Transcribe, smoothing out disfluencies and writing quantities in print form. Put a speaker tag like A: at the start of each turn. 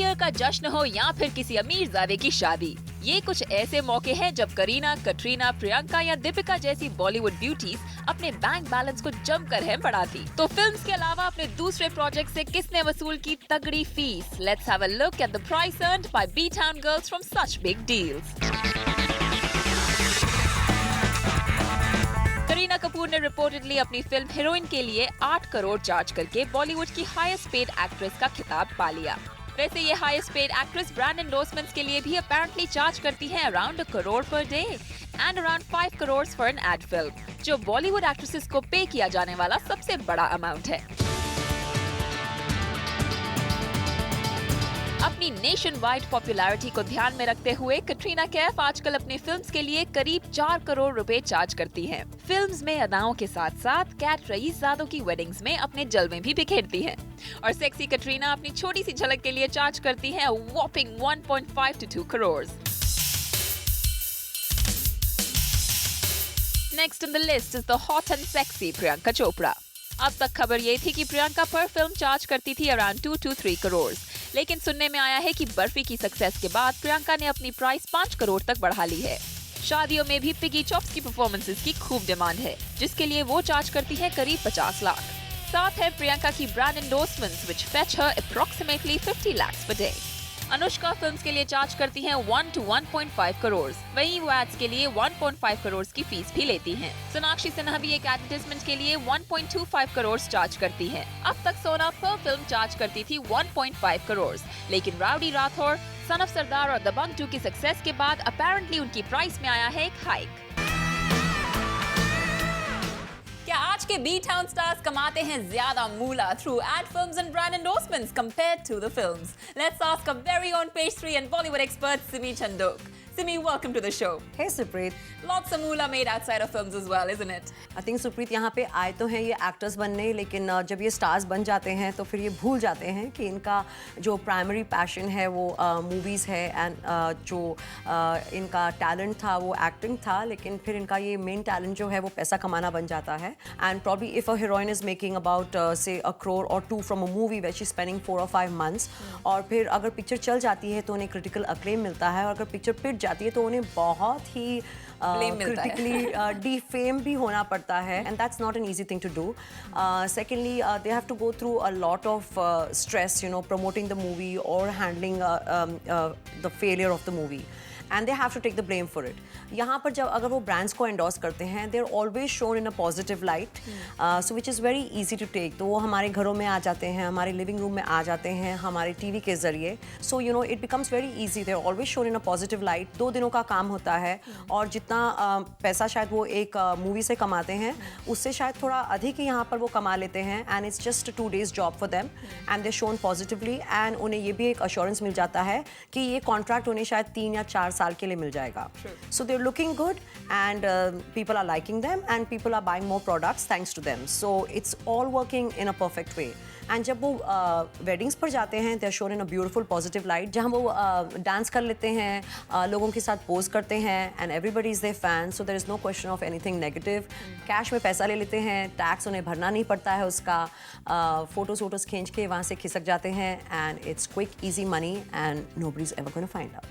A: Year का जश्न हो या फिर किसी अमीरजादे की शादी, ये कुछ ऐसे मौके हैं जब करीना, कटरीना, प्रियंका या दीपिका जैसी बॉलीवुड ब्यूटीज अपने बैंक बैलेंस को जमकर है बढ़ाती। तो फिल्म्स के अलावा अपने दूसरे प्रोजेक्ट से किसने वसूल की तगड़ी फीस? Let's have a look at the price earned by B town girls from such big deals. Kareena Kapoor ने रिपोर्टेडली अपनी फिल्म हीरोइन के लिए 8 करोड़ चार्ज करके बॉलीवुड की हाईएस्ट पेड एक्ट्रेस का खिताब पा लिया। वैसे ये highest paid actress brand endorsements के लिए भी अपेरेंटली चार्ज करती है around 1 crore per day and around 5 crore for an ad film, जो बॉलीवुड एक्ट्रेसेस को पे किया जाने वाला सबसे बड़ा अमाउंट है। अपनी नेशन वाइड पॉपुलैरिटी को ध्यान में रखते हुए कटरीना कैफ आजकल अपनी फिल्म्स के लिए करीब 4 करोड़ रुपए चार्ज करती हैं। फिल्म्स में अदाओं के साथ साथ कैट रईसजादों की वेडिंग्स में अपने जलवे भी बिखेरती हैं। और सेक्सी कटरीना अपनी छोटी सी झलक के लिए चार्ज करती है वॉपिंग 1.5 to 2 crore. Next on the list is the hot and sexy Priyanka Chopra. अब तक खबर ये थी कि प्रियंका पर फिल्म चार्ज करती थी अराउंड 2 to 3 करोड़, लेकिन सुनने में आया है कि बर्फी की सक्सेस के बाद प्रियंका ने अपनी प्राइस 5 करोड़ तक बढ़ा ली है। शादियों में भी पिगी चॉप्स की परफॉर्मेंसेस की खूब डिमांड है, जिसके लिए वो चार्ज करती है करीब 50 लाख। साथ है प्रियंका की brand endorsements which fetch her approximately 50 lakhs per day। Anushka films के लिए चार्ज करती हैं 1 to 1.5 करोड़। वहीं वो एड्स के लिए 1.5 करोड़ की फीस भी लेती हैं। सोनाक्षी सिन्हा भी एक एडवर्टाइजमेंट के लिए 1.25 करोड़ चार्ज करती हैं। अब तक सोना पर फिल्म चार्ज करती थी 1.5 करोड़, लेकिन राउडी राठौर, सन ऑफ सरदार और दबंग 2 की सक्सेस के बाद अपेरेंटली उनकी प्राइस में आया है एक हाइक। क्या आज के बी टाउन स्टार्स कमाते हैं ज्यादा moolah through ad films and brand endorsements compared to the films? Let's ask a very own page 3 and Bollywood expert Simi Chandok. Simi, welcome to the show.
B: Hey Supreet.
A: Lots of moolah made outside of films as well, isn't it?
B: I think Supreet यहाँ पे आए तो हैं ये actors बनने, लेकिन जब ये स्टार्स बन जाते हैं तो फिर ये भूल जाते हैं कि इनका जो प्राइमरी पैशन है वो मूवीज़ है एंड जो इनका टैलेंट था वो एक्टिंग था, लेकिन फिर इनका ये मेन टैलेंट जो है वो पैसा कमाना बन जाता है। And probably if a heroine is making about से 1 crore or 2 from a movie where she's spending 4 or 5 months, और फिर अगर पिक्चर चल जाती है तो उन्हें क्रिटिकल अक्लेम मिलता है, और अगर पिक्चर पिट जाती है तो उन्हें बहुत ही क्रिटिकली डिफेम भी होना पड़ता है, and that's not an easy thing to do. Secondly they have to go through a lot of stress, you know, promoting the movie और handling the failure of the movie, and they have to take the blame for it. यहाँ पर जब अगर वो brands को endorse करते हैं, they are always shown in a positive light, so which is very easy to take. तो वो हमारे घरों में आ जाते हैं, हमारे लिविंग रूम में आ जाते हैं, हमारे टीवी के जरिए। So you know it becomes very easy, they are always shown in a positive light. 2 दिनों का काम होता है, और जितना पैसा शायद वो एक मूवी से कमाते हैं उससे शायद थोड़ा अधिक ही यहाँ पर वो कमा लेते हैं, and it's just 2 days job for them, and they shown positively, and उन्हें ये भी एक अश्योरेंस मिल जाता है कि ये कॉन्ट्रैक्ट उन्हें शायद 3 या 4 साल के लिए मिल जाएगा। So they're looking good, and people are liking them, and people are buying more products thanks to them. So it's all working in a perfect way. And जब वो weddings पर जाते हैं, they're shown in a beautiful positive light, जहाँ वो dance कर लेते हैं, लोगों के साथ पोज करते हैं, and everybody is their fan, so there is no question of anything negative. Cash में पैसा ले लेते हैं, टैक्स उन्हें भरना नहीं पड़ता है उसका, फोटोज खींच के वहाँ से खिसक जाते हैं, and it's quick easy money and nobody's ever going to find out.